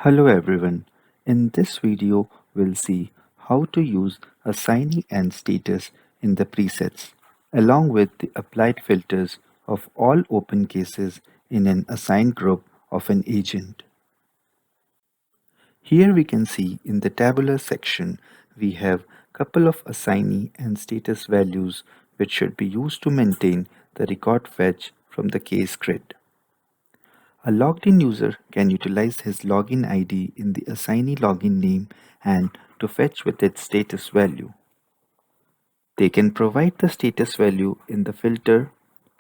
Hello everyone. In this video, we'll see how to use Assignee and status in the presets, along with the applied filters of all open cases in an assigned group of an agent. Here we can see in the tabular section, we have couple of Assignee and status values which should be used to maintain the record fetch from the case grid. A logged-in user can utilize his login ID in the assignee login name and to fetch with its status value. They can provide the status value in the filter.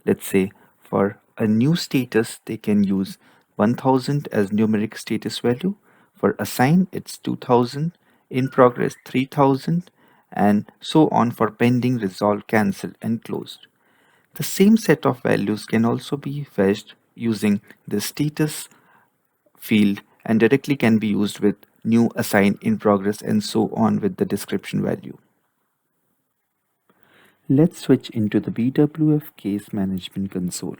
Let's say for a new status, they can use 1000 as numeric status value. For assign, it's 2000, in progress 3000, and so on for pending, resolved, cancelled, and closed. The same set of values can also be fetched using the status field and directly can be used with new, assign, in progress, and so on with the description value. Let's switch into the BWF case management console.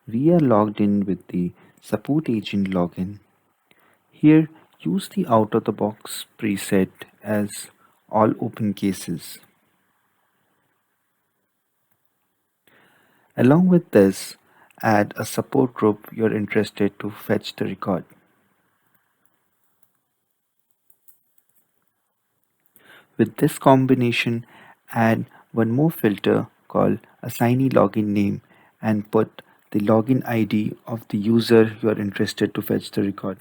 We are logged in with the support agent login. Here, use the out of the box preset as all open cases. Along with this, add a support group you're interested to fetch the record. With this combination, add one more filter called Assignee login name and put the login ID of the user you are interested to fetch the record.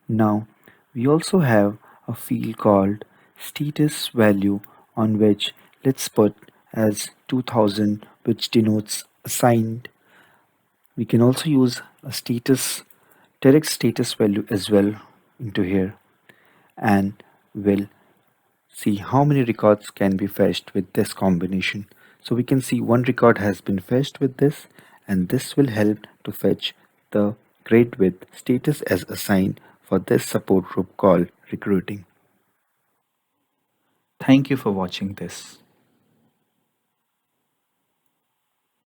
Now, we also have a field called status value on which let's put as 2000, which denotes assigned. We can also use a status direct status value as well into here, and we'll see how many records can be fetched with this combination. So we can see one record has been fetched with this, and this will help to fetch the grade with status as assigned for this support group called recruiting. Thank you for watching this.